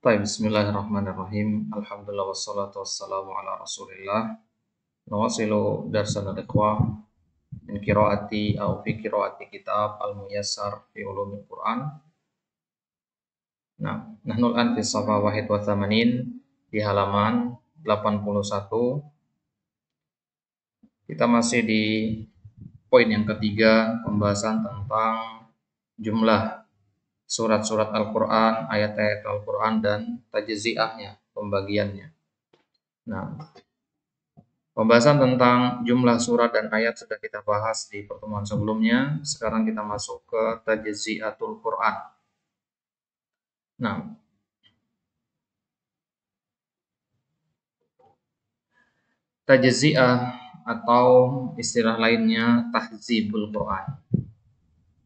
Baik, bismillahirrahmanirrahim. Alhamdulillah wassalatu wassalamu ala Rasulillah. Nawasilu darsana ikhwah min qiraati au fi qiraati kitab Al-Muyassar fi Ulumil Quran. Nah, nahnu al-an fi shafa wahid wa thamanin di halaman 81. Kita masih di poin yang ketiga, pembahasan tentang jumlah surat-surat Al-Quran, ayat-ayat Al-Quran dan tajziahnya, pembagiannya. Nah, pembahasan tentang jumlah surat dan ayat sudah kita bahas di pertemuan sebelumnya. Sekarang kita masuk ke tajziatul Quran. Nah, tajziah atau istilah lainnya tahzibul Quran.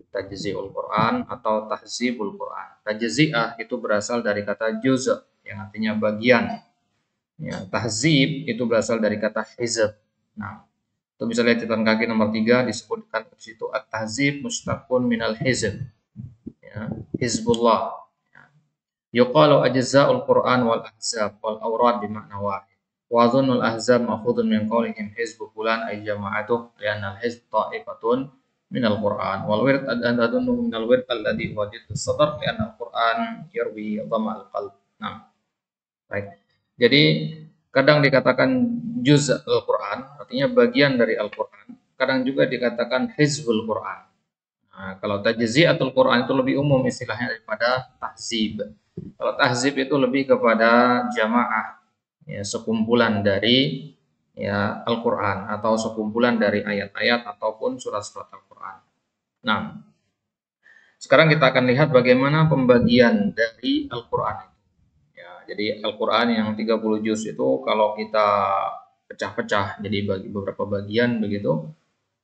Tajziul Quran atau tahzibul Quran. Tajziah itu berasal dari kata juz' yang artinya bagian. Ya, tahzib itu berasal dari kata hizb. Nah, itu bisa lihat catatan kaki nomor 3 disebutkan di situ at-tahzib mustaqun minal hizb. Ya, hizbullah. Ya. Yuqalu ajza'ul Quran wal ahzab wal awrad bimakna wahid. Wa dhunul ahzab ma'khudun min qawlihim hizbu fulan ay jama'atuh li'anna al-hizb ta'ifatun minal Quran wal wird adunnu minal wird alladhi wajid as-sadr li'anna al-Quran yarwi dhama'al qalb. Nah, baik. Jadi kadang dikatakan juz' Al-Quran, artinya bagian dari Al-Quran. Kadang juga dikatakan hizbul Quran. Nah, kalau tajziatul Quran itu lebih umum istilahnya daripada tahzib. Kalau tahzib itu lebih kepada jamaah, ya, sekumpulan dari ya Al-Quran atau sekumpulan dari ayat-ayat ataupun surat-surat Al-Quran. Nah, sekarang kita akan lihat bagaimana pembagian dari Al-Quran. Jadi Al-Quran yang 30 juz itu kalau kita pecah-pecah jadi bagi beberapa bagian begitu,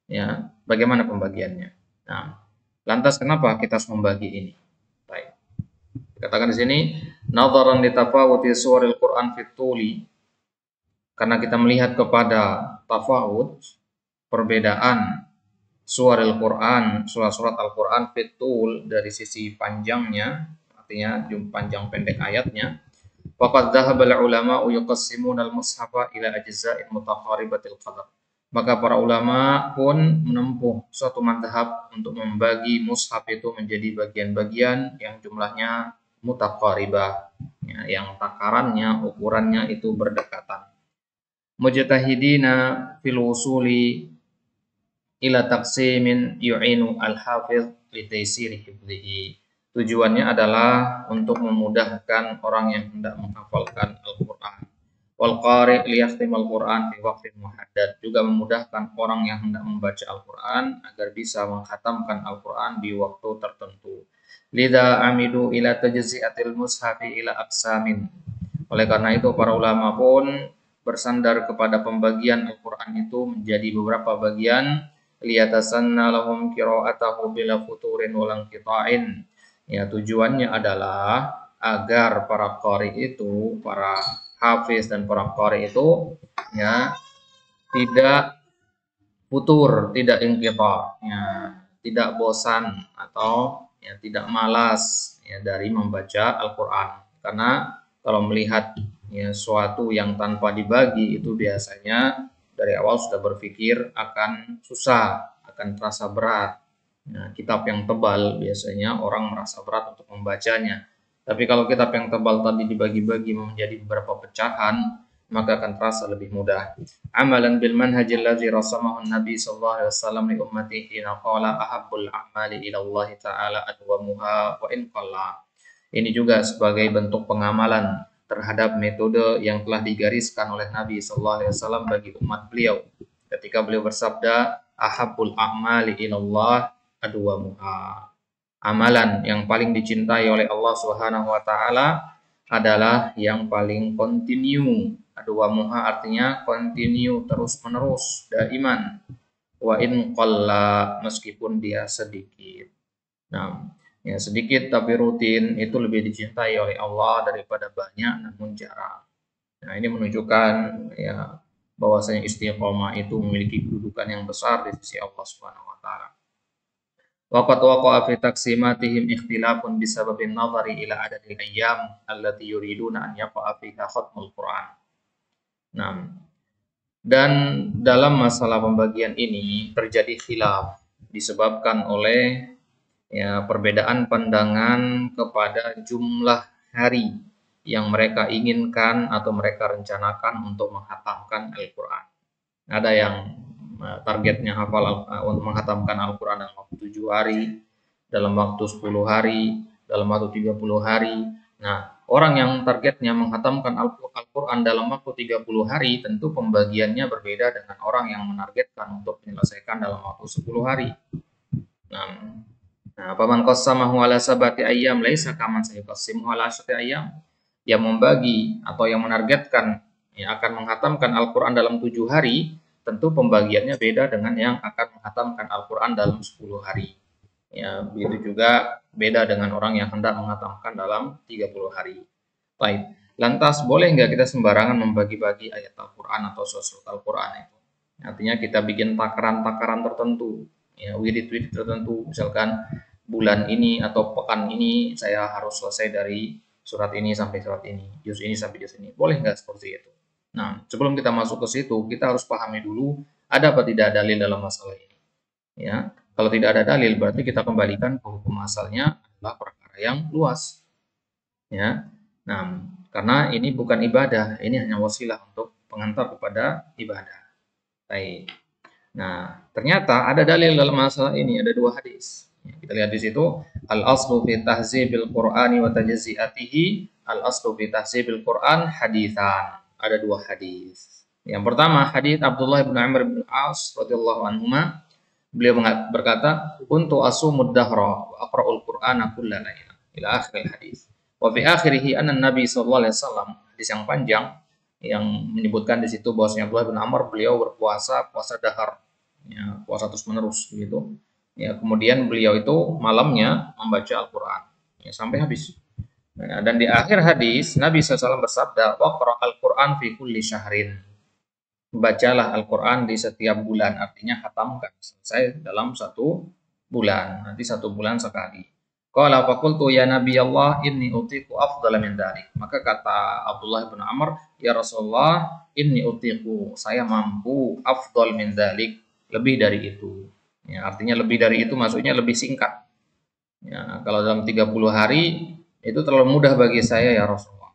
ya bagaimana pembagiannya. Nah, lantas kenapa kita harus membagi ini? Baik. Dikatakan di sini, nadharan li tafawuti suwaril Quran fit tuli, karena kita melihat kepada tafawut, perbedaan suwaril Quran, surat-surat Al-Quran fit tul dari sisi panjangnya, artinya panjang pendek ayatnya. Faqad dhahaba al-ulama yuqassimuna al-mushafa ila ajza'in mutaqaribatil qadar. Maka para ulama pun menempuh suatu mazhab untuk membagi mushaf itu menjadi bagian-bagian yang jumlahnya mutaqaribah, ya, yang takarannya, ukurannya itu berdekatan. Mujtahidina fil wusuli ila taqsimin yu'inu al-hafiz li taysiri hifdhihi. Tujuannya adalah untuk memudahkan orang yang hendak menghafalkan Al-Quran. Wal qari liyakhtimal Quran fi waqtin muhaddad, juga memudahkan orang yang hendak membaca Al-Quran agar bisa menghatamkan Al-Quran di waktu tertentu. Lidha amidu ila tajzi'atil mushafi ila aqsamin. Oleh karena itu para ulama pun bersandar kepada pembagian Al-Quran itu menjadi beberapa bagian, liyatasanna lahum qira'atahu bila futurin walang qita'in. Ya, tujuannya adalah agar para qari itu, para hafiz dan para qari itu ya tidak futur, tidak inqita, ya, tidak bosan atau ya tidak malas ya dari membaca Al-Qur'an. Karena kalau melihat ya suatu yang tanpa dibagi itu biasanya dari awal sudah berpikir akan susah, akan terasa berat. Nah, kitab yang tebal biasanya orang merasa berat untuk membacanya. Tapi kalau kitab yang tebal tadi dibagi-bagi menjadi beberapa pecahan, maka akan terasa lebih mudah. Amalan bil manhajil ladzi rasamahu Nabi sallallahu alaihi wasallam li ummatihi qala ahabbul a'mali ila Allah taala adwamuha wa in qalla. Ini juga sebagai bentuk pengamalan terhadap metode yang telah digariskan oleh Nabi sallallahu alaihi wasallam bagi umat beliau ketika beliau bersabda ahabbul a'mali ila Allah adwamuha. Amalan yang paling dicintai oleh Allah Subhanahu wa taala adalah yang paling kontinu. Adwamuha artinya kontinu, terus-menerus, daiman. Wa in qalla, meskipun dia sedikit. Nah, ya sedikit tapi rutin itu lebih dicintai oleh Allah daripada banyak namun jarang. Nah, ini menunjukkan ya bahwasanya istiqomah itu memiliki kedudukan yang besar di sisi Allah Subhanahu wa taala. Waqad waqa'a fi taqsimatihim ikhtilafun bisababin nadhari ila adadil ayyam allati yuriduna an yaqa'a fiha khatmul Qur'an. Nah, dan dalam masalah pembagian ini terjadi khilaf disebabkan oleh perbedaan pandangan kepada jumlah hari yang mereka inginkan atau mereka rencanakan untuk menghatamkan Al-Quran. Ada yang targetnya hafal untuk menghatamkan Al-Quran dalam waktu 7 hari, dalam waktu 10 hari, dalam waktu 30 hari. Nah, orang yang targetnya menghatamkan Al-Quran dalam waktu 30 hari, tentu pembagiannya berbeda dengan orang yang menargetkan untuk menyelesaikan dalam waktu 10 hari. Nah, paman qassamahu ala sabati ayyam laisa kaman sayuqassimuhu ala asyati ayyam. Yang membagi atau yang menargetkan yang akan menghatamkan Al-Quran dalam 7 hari, tentu pembagiannya beda dengan yang akan menghatamkan Al-Quran dalam 10 hari. Ya, begitu juga beda dengan orang yang hendak menghatamkan dalam 30 hari. Baik, lantas boleh nggak kita sembarangan membagi-bagi ayat Al-Quran atau surat Al-Quran itu? Artinya kita bikin takaran-takaran tertentu, ya, wirid-wirid tertentu, misalkan bulan ini atau pekan ini saya harus selesai dari surat ini sampai surat ini, juz ini sampai juz ini. Boleh nggak seperti itu? Nah, sebelum kita masuk ke situ, kita harus pahami dulu ada apa tidak dalil dalam masalah ini. Ya, kalau tidak ada dalil, berarti kita kembalikan ke hukum asalnya adalah perkara yang luas. Ya, nah, karena ini bukan ibadah, ini hanya wasilah untuk pengantar kepada ibadah. Baik. Nah, ternyata ada dalil dalam masalah ini, ada 2 hadis. Kita lihat di situ, al-aslu fi tahzibil Qur'ani wa tajzi'atihi, al-aslu fi tahzibil Qur'an haditsan. Ada 2 hadis. Yang pertama, hadis Abdullah bin Amr bin As radhiyallahu anhuma, beliau berkata, "Kuntu asumud dahra wa aqra'ul Qur'ana kulla lailah." Ila akhir hadis. Wa fi akhirih anna Nabi sallallahu alaihi wasallam, hadis yang panjang yang menyebutkan di situ bahwasanya Abdullah bin Amr beliau berpuasa puasa dahar, ya, puasa terus menerus gitu. Ya, kemudian beliau itu malamnya membaca Al-Quran, ya, sampai habis. Nah, dan di akhir hadis Nabi SAW bersabda, "Waqra al-Quran fi kulli syahrin." Bacalah Al-Quran di setiap bulan, artinya khatamkan selesai dalam 1 bulan, nanti 1 bulan sekali. Qala faqultu ya Nabi Allah inni utiqu afdala min dzalik. Maka kata Abdullah bin Amr, ya Rasulullah, inni utiqu, saya mampu afdal min dzalik, lebih dari itu. Ya, artinya lebih dari itu maksudnya lebih singkat. Ya, kalau dalam 30 hari itu terlalu mudah bagi saya ya Rasulullah.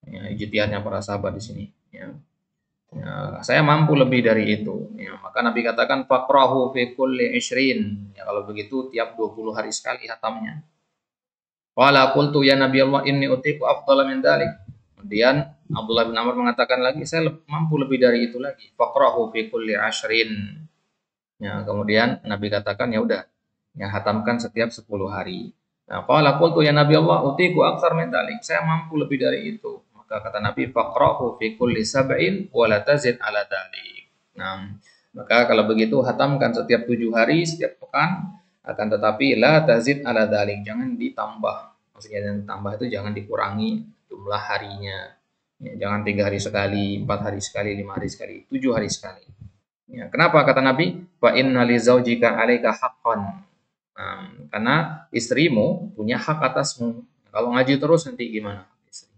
Ya, ijtihadnya para sahabat di sini. Ya. Ya, saya mampu lebih dari itu. Ya, maka Nabi katakan faqrahu fi kulli 20. Ya, kalau begitu tiap 20 hari sekali hatamnya. Qala qultu ya Nabi Allah inni utiqu afdala min dzalik. Kemudian Abdullah bin Amr mengatakan lagi, saya mampu lebih dari itu lagi. Faqrahu fi kulli 20. Ya, kemudian Nabi katakan ya udah, ya hatamkan setiap 10 hari. Nah, qala qultu ya Nabi Allah utiqu aktsar min dzalik. Saya mampu lebih dari itu. Maka kata Nabi faqra'u fi kulli sab'in wa la tazid ala dzalik. Nah, maka kalau begitu hatamkan setiap 7 hari, setiap pekan, akan tetapi la tazid ala dzalik, jangan ditambah. Maksudnya yang ditambah itu jangan dikurangi jumlah harinya. Ya, jangan 3 hari sekali, 4 hari sekali, 5 hari sekali, 7 hari sekali. Ya, kenapa kata Nabi? Fa inna li zaujika 'alaika haqqan. Nah, karena istrimu punya hak atasmu. Kalau ngaji terus nanti gimana? Istri.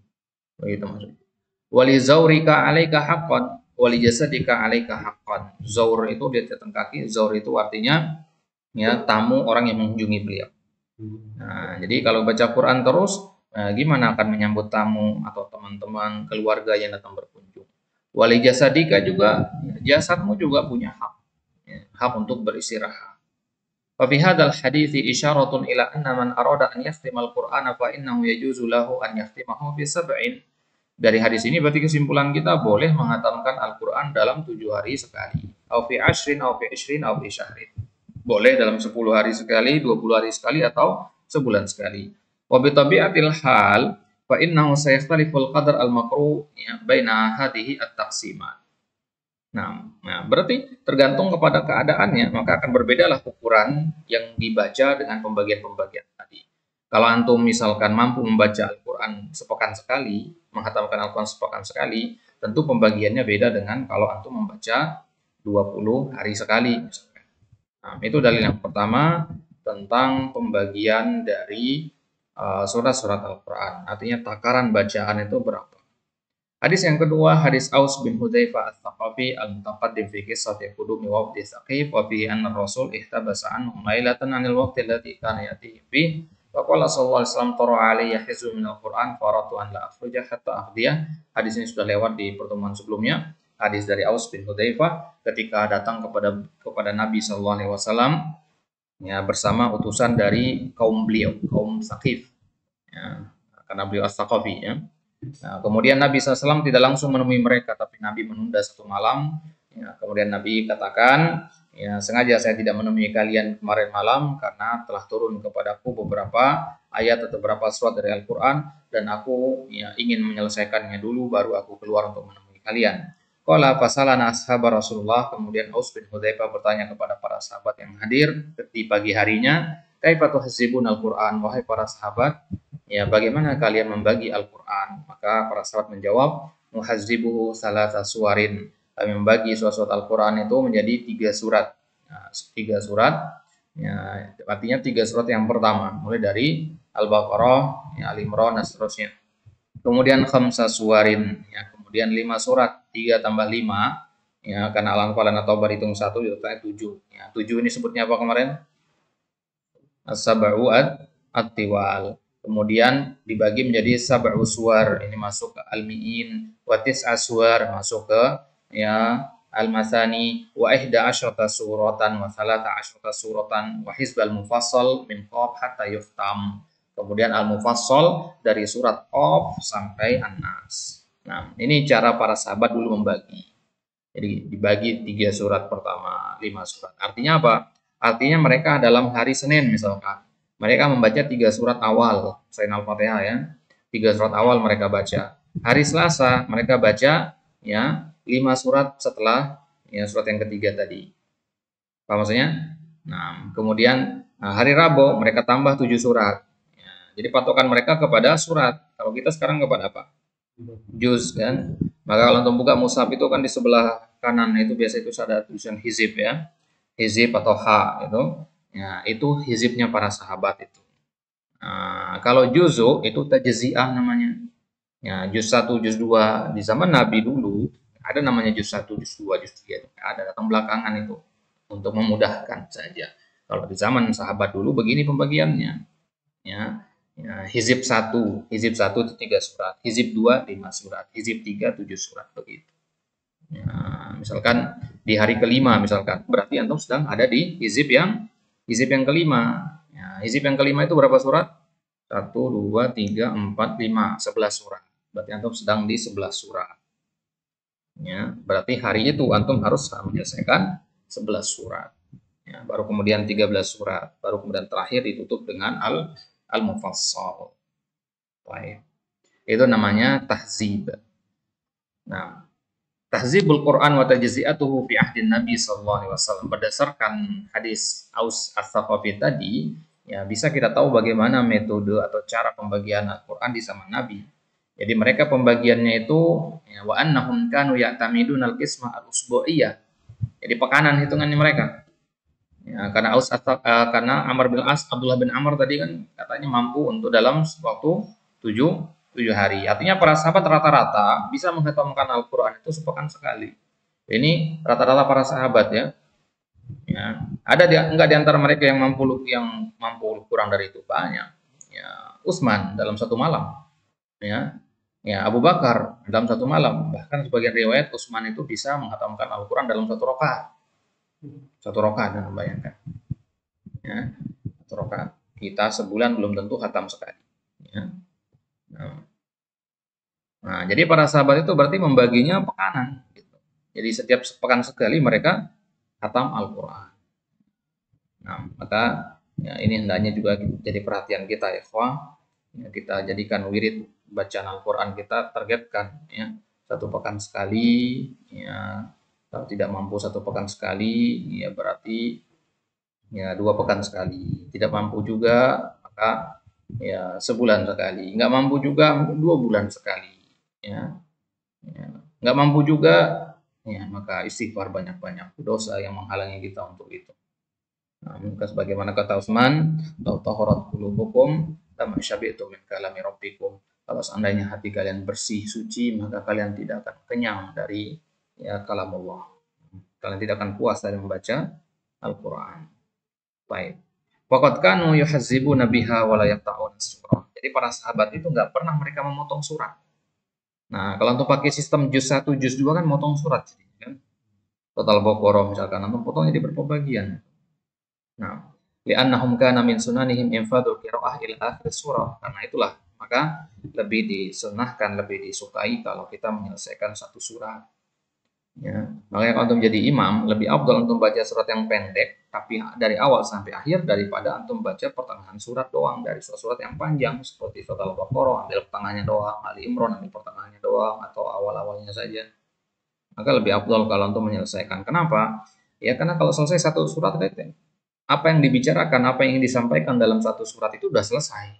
Begitu maksudnya. Wa li zaurika 'alaika haqqan, wa li jasadika 'alaika haqqan. Zaur itu di atas kaki, zaur itu artinya ya tamu, orang yang mengunjungi beliau. Nah, jadi kalau baca Quran terus, gimana akan menyambut tamu atau teman-teman keluarga yang datang berkunjung? Wali jasadika juga, jasadmu juga punya hak, ya, hak untuk beristirahat. Fa fi hadzal hadithi isyaratun ila anna man arada an yahtima al-Qur'ana fa innahu yajuzu lahu an yahtimahu bi sab'in. Dari hadis ini berarti kesimpulan kita boleh menghatamkan Al-Qur'an dalam 7 hari sekali. Au fi 'ashrin au fi 'ishrin au fi syahrin. Boleh dalam 10 hari sekali, 20 hari sekali atau sebulan sekali. Wa bi tabi'atil hal fa innahu sayakhtaliful qadar al-maqru' ya baina hadhihi at-taqsimat. Nah, berarti tergantung kepada keadaannya, maka akan berbedalah ukuran yang dibaca dengan pembagian-pembagian tadi. Kalau antum misalkan mampu membaca Al-Qur'an sepekan sekali, menghatamkan Al-Qur'an sepekan sekali, tentu pembagiannya beda dengan kalau antum membaca 20 hari sekali misalkan. Nah, itu dalil yang pertama. tentang pembagian dari surat-surat Al-Quran. Artinya takaran bacaan itu berapa. Hadis yang kedua, hadis Aus bin Hudzaifah Ats-Tsaqafi al-mutaqaddim fi qissati qudumi waqti Tsaqif wa fihi anna Rasul ihtabasa anhum lailatan 'anil waqti allati kana yatihi fi wa qala sallallahu alaihi wasallam tara alayya hizbun minal Qur'an faratu an la akhruja hatta ahdiyah. Hadis ini sudah lewat di pertemuan sebelumnya. Hadis dari Aus bin Hudzaifah ketika datang kepada Nabi sallallahu alaihi wasallam ya bersama utusan dari kaum beliau, kaum Tsaqif. Ya, karena beliau Ats-Tsaqafi ya. Nah, kemudian Nabi SAW tidak langsung menemui mereka, tapi Nabi menunda satu malam. Ya, kemudian Nabi katakan, ya sengaja saya tidak menemui kalian kemarin malam karena telah turun kepadaku beberapa ayat atau beberapa surat dari Al-Quran dan aku ya, ingin menyelesaikannya dulu baru aku keluar untuk menemui kalian. Qala fasalana ashabar Rasulullah, kemudian Aus bin Hudzaifah bertanya kepada para sahabat yang hadir di pagi harinya, kaifa tuhzibun Al-Quran, wahai para sahabat, ya bagaimana kalian membagi Al-Quran? Maka para sahabat menjawab, muhazzibuhu salasa suwarin. Kami membagi surat Al-Quran itu menjadi 3 surat. Nah, 3 surat, ya, artinya 3 surat yang pertama, mulai dari Al-Baqarah, ya, Al-Imran, dan seterusnya. Kemudian khamsa suwarin, ya, kemudian 5 surat, 3 tambah 5, ya, karena Al-Anfal dan At-Taubah hitung 1, jadi 7. Ya, 7 ini sebutnya apa kemarin? As-sab'u at-tiwal. Kemudian dibagi menjadi sab'u suwar, ini masuk ke al-mi'in, wa tis'a suwar masuk ke ya al-masani, wa ihda asyrata suratan wa salata asyrata suratan wa hizbal mufassal min qaf hatta yuftam. Kemudian al-mufassal dari surat Qaf sampai An-Nas. Nah, ini cara para sahabat dulu membagi. Jadi dibagi 3 surat pertama, 5 surat. Artinya apa? Artinya mereka dalam hari Senin misalkan, mereka membaca 3 surat awal, selain Al-Fatihah ya. 3 surat awal mereka baca. Hari Selasa mereka baca ya 5 surat setelah ya surat yang ketiga tadi. Apa maksudnya? Nah, kemudian hari Rabu mereka tambah 7 surat. Ya, jadi patokan mereka kepada surat. Kalau kita sekarang kepada apa? Juz kan. Maka kalau untuk buka mushaf itu kan di sebelah kanan itu biasa itu ada tulisan hizib ya. Hizib atau H itu. Ya, itu hizibnya para sahabat itu. Nah, kalau juzu itu tajzi'ah namanya. Ya, juz 1, juz 2 di zaman Nabi dulu ada namanya juz 1, juz 2, juz 3 itu. Ada datang belakangan itu untuk memudahkan saja. Kalau di zaman sahabat dulu begini pembagiannya. Ya. Ya, hizib 1 itu 3 surat, hizib 2 5 surat, hizib 3 7 surat begitu. Ya, misalkan di hari kelima misalkan, berarti antum sedang ada di hizib yang kelima. Ya, hizib yang kelima itu berapa surat? 1 2 3 4 5 11 surat. Berarti antum sedang di 11 surat. Ya, berarti hari itu antum harus menyelesaikan 11 surat. Ya, baru kemudian 13 surat, baru kemudian terakhir ditutup dengan al-mufassal. Baik. Itu namanya tahzib. Nah, tahzibul Quran wa tajzi'atuhu fi ahdin Nabi sallallahu alaihi wasallam berdasarkan hadis Aus Ats-Tsaqafi tadi, ya bisa kita tahu bagaimana metode atau cara pembagian Al-Quran di zaman Nabi. Jadi mereka pembagiannya itu ya, wa annahum kanu ya'tamidun al-qismah al-usbu'iyah. Jadi pekanan hitungannya mereka. Ya, karena Amr bin As, Abdullah bin Amr tadi kan katanya mampu untuk dalam waktu 7 hari. Artinya para sahabat rata-rata bisa menghatamkan Al-Quran itu sepekan sekali. Ini rata-rata para sahabat ya. Ya, ada enggak di antara mereka yang mampu kurang dari itu banyak. Ya, Utsman dalam satu malam. Ya. Ya, Abu Bakar dalam satu malam. Bahkan sebagian riwayat Utsman itu bisa menghatamkan Al-Quran dalam satu rakaat. Satu rakaat, dan bayangkan ya, satu rakaat kita sebulan belum tentu khatam sekali ya. Nah, jadi para sahabat itu berarti membaginya pekanan gitu. Jadi setiap sepekan sekali mereka khatam Al-Quran. Nah, maka ya, ini hendaknya juga jadi perhatian kita ya, ya, kita jadikan wirid bacaan Al-Quran kita, targetkan ya satu pekan sekali ya. Kalau tidak mampu satu pekan sekali, ya berarti ya 2 pekan sekali. Tidak mampu juga, maka ya sebulan sekali. Nggak mampu juga 2 bulan sekali. Ya. Ya. Nggak mampu juga, ya maka istighfar banyak-banyak. Dosa yang menghalangi kita untuk itu. Nah, sebagaimana kata Utsman, "Lau taharat qulubukum lama syabi'tum min kalami rabbikum." Kalau seandainya hati kalian bersih, suci, maka kalian tidak akan kenyang dari ya kalam Allah. Kalian tidak akan puas dari membaca Al-Quran. Baik. Waqad kanu yuhazzibuna biha wa la yaqta'una surah. Jadi para sahabat itu nggak pernah mereka memotong surat. Nah, kalau untuk pakai sistem juz 1, juz 2 kan motong surat jadi kan. Total Baqarah misalkan antum potong jadi berapa bagian. Nah, li'annahum kana min sunanihim infadul qiraah ila akhir surah. Karena itulah maka lebih disunahkan, lebih disukai kalau kita menyelesaikan satu surat. Ya, makanya kalau antum jadi imam, lebih afdal antum baca surat yang pendek, tapi dari awal sampai akhir daripada antum baca pertengahan surat doang dari surat-surat yang panjang seperti surat Al-Baqarah, ambil pertengahannya doang, Ali Imran ambil pertengahannya doang, atau awal-awalnya saja. Maka lebih afdal kalau antum menyelesaikan. Kenapa? Ya karena kalau selesai satu surat, apa yang dibicarakan, apa yang disampaikan dalam satu surat itu udah selesai.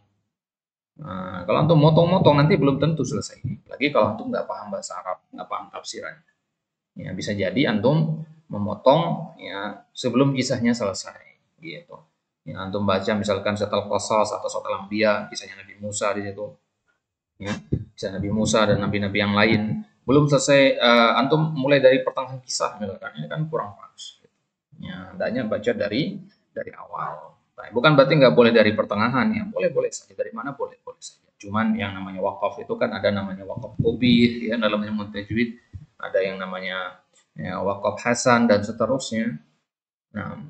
Nah, kalau antum motong-motong nanti belum tentu selesai. Lagi kalau antum nggak paham bahasa Arab, nggak paham tafsirannya. Ya, bisa jadi antum memotong ya sebelum kisahnya selesai gitu. Ya, antum baca misalkan surat Al-Qasas atau surat Al-Anbiya, kisahnya Nabi Musa di situ. Ya, kisah Nabi Musa dan nabi-nabi yang lain. Belum selesai antum mulai dari pertengahan kisah misalkan, ini kan kurang pas. Ya, hendaknya baca dari awal. Nah, bukan berarti nggak boleh dari pertengahan ya, boleh-boleh saja dari mana boleh-boleh saja. Cuman yang namanya wakaf itu kan ada namanya wakaf qobih ya dalam ilmu tajwid, ada yang namanya ya, wakaf hasan dan seterusnya. Nah,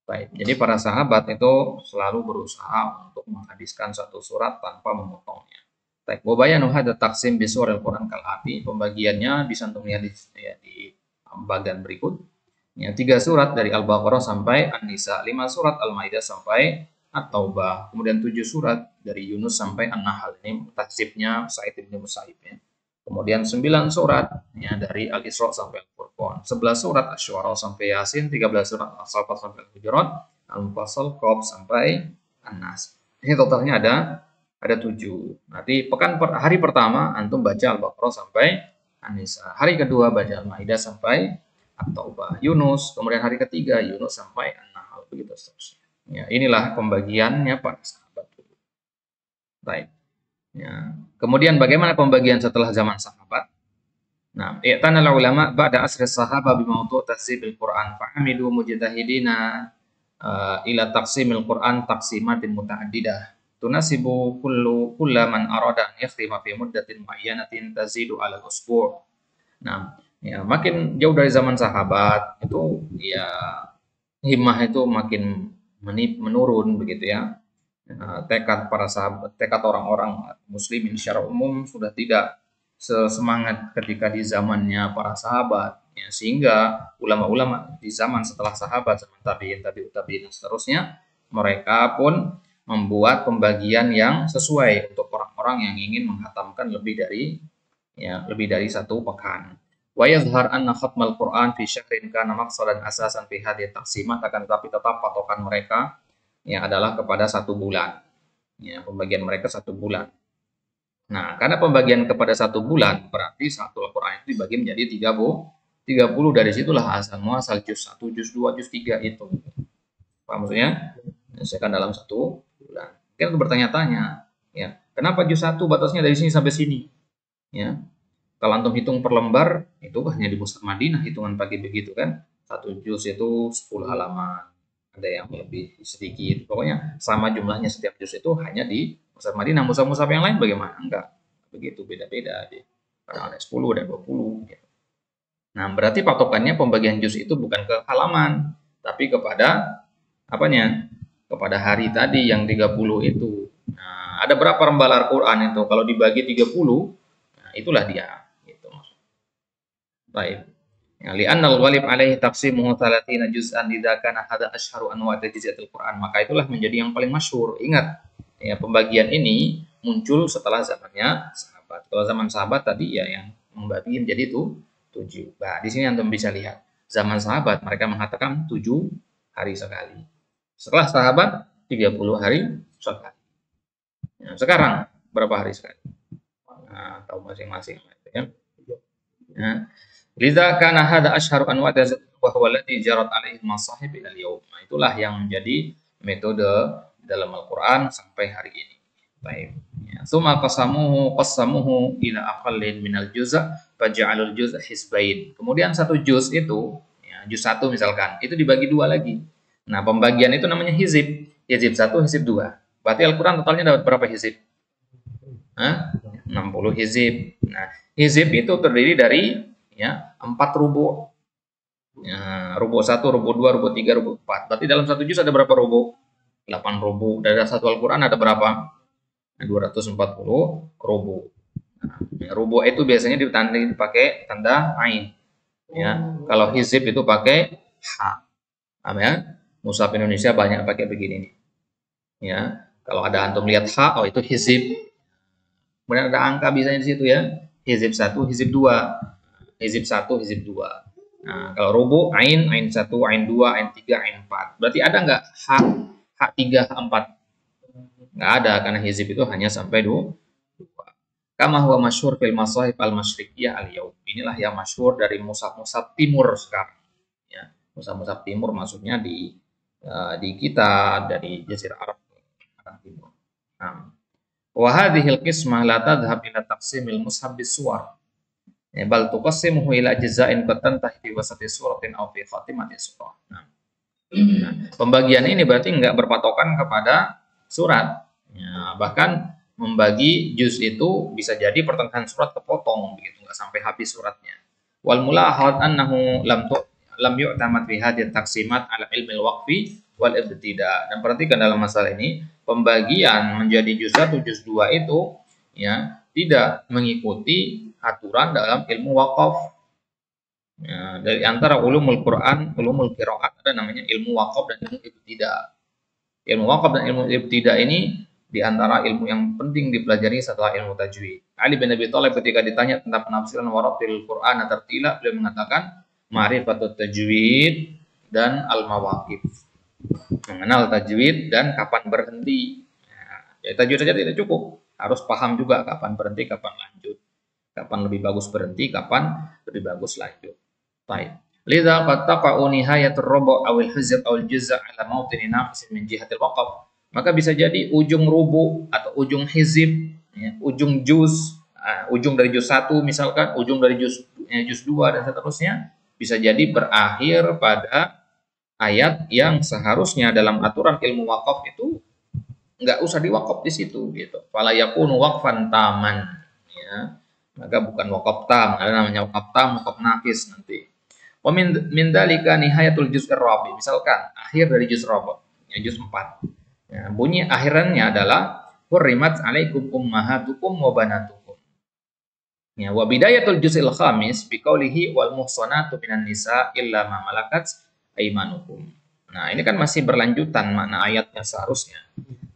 baik. Jadi para sahabat itu selalu berusaha untuk menghabiskan satu surat tanpa memotongnya. Baik, wabayanu hadza taksim bi suril Quran kal ati. Pembagiannya bisa untuk lihat di bagian berikut. Ya, 3 surat dari Al-Baqarah sampai An-Nisa, 5 surat Al-Maidah sampai At-Taubah, kemudian 7 surat dari Yunus sampai An-Nahl. Ini tahsibnya Sa'id bin Musayyib ya. Kemudian 9 surat ya dari Al-Isra sampai Al-Furqan, 11 surat Asy-Syu'ara sampai Yasin, 13 surat As-Saffat sampai Al-Hujurat, Al-Mufassal, Qaf sampai An-Nas. Ini totalnya ada 7. Nanti hari pertama antum baca Al-Baqarah sampai An-Nisa. Hari kedua baca Al-Maidah sampai At-Taubah, Yunus, kemudian hari ketiga Yunus sampai An-Nahl, begitu seterusnya. Ya, inilah pembagiannya para sahabat. Baik. Ya. Kemudian bagaimana pembagian setelah zaman sahabat? Nah, i'tanal ulama ba'da asri sahabat bimautu tahzibil Qur'an fa'amidu mujtahidina ila taqsimil Qur'an taqsimatin muta'addidah. Tunasibu kullaman arada an yakhtima fi muddatin muayyanatin tazidu 'ala al-usbu'. Nah, ya makin jauh dari zaman sahabat itu ya himmah itu makin menurun begitu ya. Tekad para sahabat, tekad orang-orang muslimin secara umum sudah tidak sesemangat ketika di zamannya para sahabat ya, sehingga ulama-ulama di zaman setelah sahabat, zaman tabi'in, tabi'ut tabi'in dan seterusnya, mereka pun membuat pembagian yang sesuai untuk orang-orang yang ingin menghatamkan lebih dari satu pekan. Wa yazhar anna khatmal Qur'an fi syahrin kana maqsadan asasan fi hadhihi taqsimat, akan tetapi tetap patokan mereka yang adalah kepada 1 bulan. Ya, pembagian mereka 1 bulan. Nah, karena pembagian kepada 1 bulan berarti satu Al-Quran itu dibagi menjadi 30 dari situlah asal muasal juz 1, juz 2, juz 3 itu. Paham maksudnya? Menyelesaikan dalam 1 bulan. Mungkin bertanya-tanya, ya, kenapa juz 1 batasnya dari sini sampai sini? Ya. Kalau antum hitung per lembar, itu hanya di Mushaf Madinah hitungan pagi begitu kan. 1 juz itu 10 halaman. Ada yang lebih sedikit. Pokoknya sama jumlahnya setiap juz itu hanya di Mushaf Madinah. Mushaf-mushaf yang lain bagaimana? Enggak. Begitu, beda-beda. Kadang ada 10, ada 20. Gitu. Nah, berarti patokannya pembagian juz itu bukan ke halaman, tapi kepada apanya? Kepada hari tadi yang 30 itu. Nah, ada berapa lembar Al-Quran itu? Kalau dibagi 30, nah itulah dia. Baik. Ya, li'annal ghalib alaihi taqsimuhu 30 juz'an idza kana hadza asyharu anwa' tajziatul Qur'an. Maka itulah menjadi yang paling masyhur. Ingat, ya pembagian ini muncul setelah zamannya sahabat. Kalau zaman sahabat tadi ya yang membagi menjadi itu 7. Nah, di sini antum bisa lihat. Zaman sahabat mereka mengatakan 7 hari sekali. Setelah sahabat 30 hari sekali. Ya, sekarang berapa hari sekali? Nah, tahu masing-masing ya. Ya. Lidza kana hadza asyharu anwa' wa huwa alladhi jarat alaihi masahib ila al-yaum. Nah, itulah yang menjadi metode dalam Al-Qur'an sampai hari ini. Baik. Ya, summa qasamuhu ila aqallin minal juz' faj'alul juz' hisbain. Kemudian satu juz itu, ya, juz 1 misalkan, itu dibagi dua lagi. Nah, pembagian itu namanya hizib. Hizib 1, hizib 2. Berarti Al-Qur'an totalnya dapat berapa hizib? Hah? 60 hizib. Nah, hizib itu terdiri dari ya 4 rubu. Ya, rubu 1, rubu 2, rubu 3, rubu 4. Berarti dalam satu juz ada berapa rubu? 8 rubu. Dari satu Al-Qur'an ada berapa? 240 rubu. Nah, ya, rubu itu biasanya dipakai tanda ain. Ya, kalau hizib itu pakai ha. Ya? Mushaf Indonesia banyak pakai begini nih. Ya, kalau ada antum lihat ha, oh itu hizib. Kemudian ada angka biasanya di situ ya. Hizib 1, hizib 2. Hizib 1, hizib 2. Nah, kalau rubu, ain 1, ain 2, ain 3, ain 4. Berarti ada nggak hak 3, hak 4? Nggak ada, karena hizib itu hanya sampai 2. Kama huwa masyhur fil masahib al-masyriqiyah al-yaum. Inilah yang masyhur dari mushaf-mushaf timur sekarang. Ya, mushaf-mushaf timur maksudnya di kita dari Jazirah Arab timur. Nah, wa hadhil qismah la tadhhab ila taqsimil mushaf bis-suwar. Ya, bal tuqassimuhu ila ajza'in qad tantahi fi wasati suratin aw fi khatimati surah. Nah, pembagian ini berarti enggak berpatokan kepada surat. Ya, bahkan membagi juz itu bisa jadi pertengahan surat kepotong begitu, enggak sampai habis suratnya. Wal mulahad annahu lam yu'tamad fi hadhihi taqsimat ala ilmil waqfi wal ibtida. Dan perhatikan dalam masalah ini, pembagian menjadi juz 1, juz 2 itu ya tidak mengikuti aturan dalam ilmu wakaf. Ya, dari antara ulumul Quran, ulumul qiraat ada namanya ilmu wakaf dan ilmu ibtida. Ilmu wakaf dan ilmu ibtida ini di antara ilmu yang penting dipelajari setelah ilmu tajwid. Ali bin Abi Thalib ketika ditanya tentang penafsiran waratil Quran tartila, beliau mengatakan ma'rifatut tajwid dan al-mawaqif. Mengenal tajwid dan kapan berhenti. Ya, tajwid saja tidak cukup, harus paham juga kapan berhenti, kapan lanjut. Kapan lebih bagus berhenti, kapan lebih bagus lanjut. Baik. Lidza qad taqa'u nihayatur rubu' awil hizb awil juz' ala mawtin naqis min jihatil waqf. Maka bisa jadi ujung rubu atau ujung hizib, ya, ujung juz, ujung dari juz 1 misalkan, ujung dari juz 2 dan seterusnya bisa jadi berakhir pada ayat yang seharusnya dalam aturan ilmu wakaf itu nggak usah diwakaf di situ gitu. Fala yakunu waqfan taman, ya. Maka bukan wakaf tam, ada namanya wakaf tam, wakaf nakis nanti. Wa min dzalika nihayatul juz' ar-rabi. Misalkan akhir dari juz rabi, ya juz 4. Ya, bunyi akhirannya adalah hurrimat 'alaikum ummahatukum wa banatukum. Ya, wa bidayatul juz'il khamis biqaulihi wal muhsanatu minan nisa illa ma malakat aymanukum. Nah, ini kan masih berlanjutan makna ayatnya seharusnya.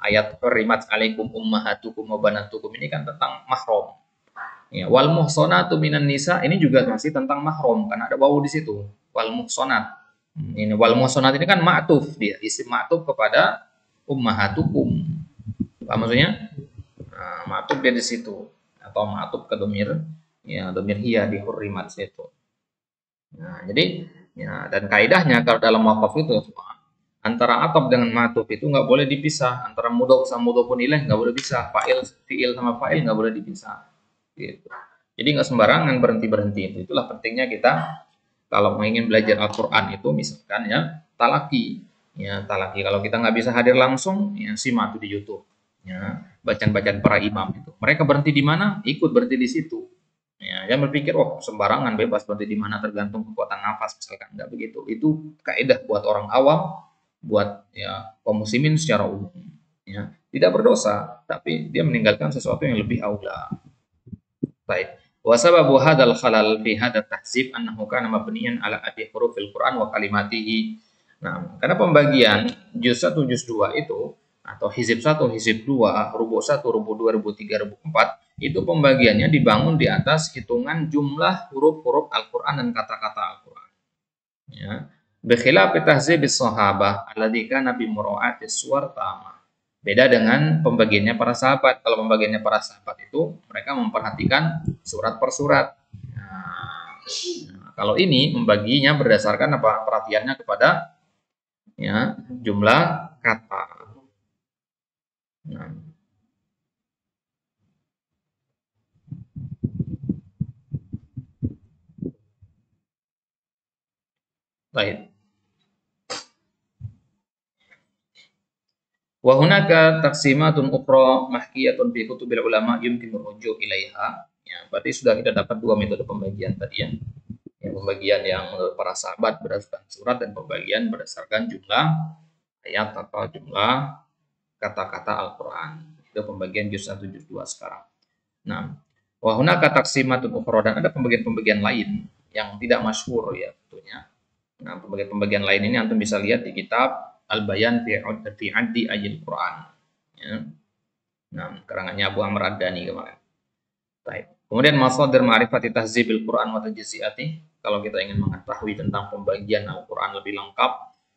Ayat hurrimat 'alaikum ummahatukum wa banatukum ini kan tentang mahram. Ya, wal muhsanatu minan nisa ini juga masih tentang mahram karena ada wawu di situ. Wal muhsanat. Ini wal muhsanat ini kan ma'tuf, dia isim ma'tuf kepada ummahatukum. Apa maksudnya? Nah, ma'tuf dia di situ atau ma'tuf ke domir, ya domir hiya di hurrimat situ. Nah, jadi ya dan kaidahnya kalau dalam wakaf itu antara atop dengan ma'tuf itu nggak boleh dipisah, antara mudhof sama mudhofun ilaih nggak boleh dipisah, fi'il sama fa'il nggak boleh dipisah. Gitu. Jadi nggak sembarangan berhenti. Itulah pentingnya kita kalau ingin belajar Al-Quran itu misalkan ya talaki. Ya talaki. Kalau kita nggak bisa hadir langsung, ya simak di YouTube. Ya bacaan-bacaan para imam itu. Mereka berhenti di mana? Ikut berhenti di situ. Ya, jangan berpikir oh sembarangan bebas berhenti di mana tergantung kekuatan nafas misalkan. Nggak begitu. Itu kaidah buat orang awam, buat ya kaum muslimin secara umum. Ya tidak berdosa, tapi dia meninggalkan sesuatu yang lebih aula. Baik. Wa sababu hadzal khalal fi hadzal tahzib annahu kana mabniyan ala adi hurufil Qur'an wa kalimatihi. Nah, karena pembagian juz 1 juz 2 itu atau hizib 1 hizib 2, rubu 1, rubu 2, rubu 3, rubu 4 itu pembagiannya dibangun di atas hitungan jumlah huruf-huruf Al-Qur'an dan kata-kata Al-Qur'an. Ya. Bikhilaf tahzibis sahabah alladzi kana bi mura'atis suwar tamah. Beda dengan pembagiannya para sahabat. Kalau pembagiannya para sahabat itu mereka memperhatikan surat per surat. Nah, Nah, kalau ini membaginya berdasarkan apa? Perhatiannya kepada ya jumlah kata. Nah, baik. Wa hunaka taqsimatun ukhra mahkiyatun fi kutubil ulama yumkinu rujuk ilaiha. Ya, berarti sudah kita dapat dua metode pembagian tadi ya. Yang pembagian yang menurut para sahabat berdasarkan surat dan pembagian berdasarkan jumlah ayat atau jumlah kata-kata Al-Qur'an. Itu pembagian juz 1 juz 2 sekarang. Nah, wa hunaka taqsimatun ukhra dan ada pembagian-pembagian lain yang tidak masyhur ya tentunya. Nah, pembagian-pembagian lain ini antum bisa lihat di kitab Al-Bayan fi Addi Ayil Quran. Ya. Nah, karangannya Abu Amr Ad-Dani kemarin. Baik. Kemudian masadir ma'rifati tahzibil Quran wa tajziati. Kalau kita ingin mengetahui tentang pembagian Al-Quran lebih lengkap,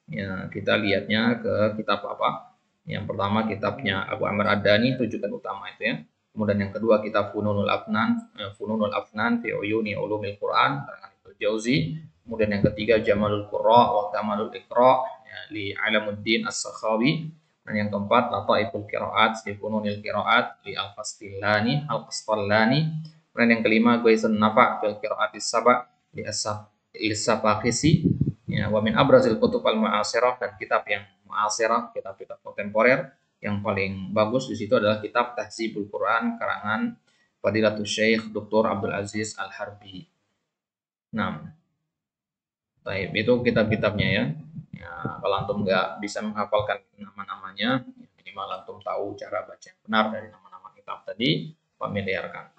ya kita lihatnya ke kitab apa? Yang pertama kitabnya Abu Amr Ad-Dani, rujukan utama itu ya. Kemudian yang kedua kitab Fununul Afnan fi Uyuni Ulumil Quran karangan Ibnu Jauzi. Kemudian yang ketiga Jamalul Qurra wa Kamalul Iqra ya, li Alamuddin As-Sakhawi. Dan yang keempat Lataiful Qiraat fi Fununil Qiraat li Al-Qastallani. Kemudian yang kelima Ghaizun Nafa' fil Qiraatis Saba' li As-Safaqisi. Ya, wa min abrazil kutub al-ma'asirah dan kitab yang ma'asirah, kitab-kitab kontemporer yang paling bagus di situ adalah kitab Tahzibul Quran karangan Fadilatul Syekh Dr. Abdul Aziz Al-Harbi. Nah, baik, itu kitab-kitabnya ya. Ya, kalau antum nggak bisa menghafalkan nama-namanya, minimal antum tahu cara baca yang benar dari nama-nama kitab tadi, familiarkan.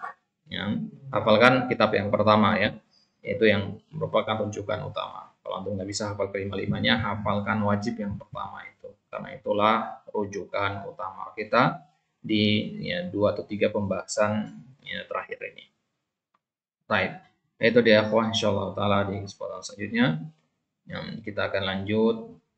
Ya, hafalkan kitab yang pertama ya, yaitu yang merupakan rujukan utama. Kalau antum nggak bisa hafal kelima-limanya, hafalkan wajib yang pertama itu. Karena itulah rujukan utama kita di ya, 2 atau 3 pembahasan ya, terakhir ini. Baik, itu dia akhwah insyaallah taala di kesempatan selanjutnya. Yang kita akan lanjut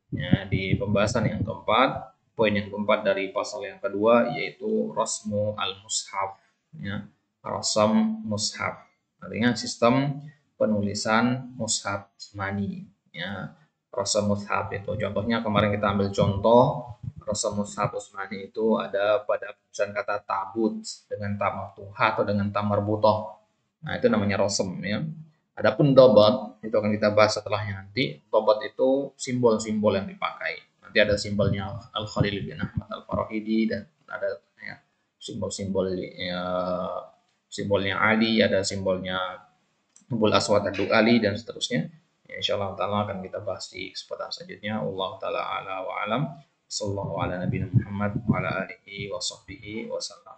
ya, di pembahasan yang keempat, poin yang keempat dari pasal yang kedua yaitu rasmu al-mushaf ya, rasam mushaf. Artinya sistem penulisan mushaf mani ya. Rasam mushaf itu contohnya kemarin kita ambil contoh rasam mushaf Utsmani itu ada pada penulisan kata tabut dengan ta maftuhah atau dengan ta marbuthah. Nah, itu namanya rasam ya. Adapun dobat itu akan kita bahas setelahnya nanti. Dobat itu simbol-simbol yang dipakai. Nanti ada simbolnya Al Khalil bin Ahmad Al Farahidi dan ada ya, simbol-simbol ya, simbolnya Ali, ada simbolnya Abul Aswad Ad Ali dan seterusnya. Ya, insyaallah taala akan kita bahas di kesempatan selanjutnya. Allah taala ala wa alam. Sallallahu ala nabiyina Muhammad wa ala alihi wa sahbihi wasallam.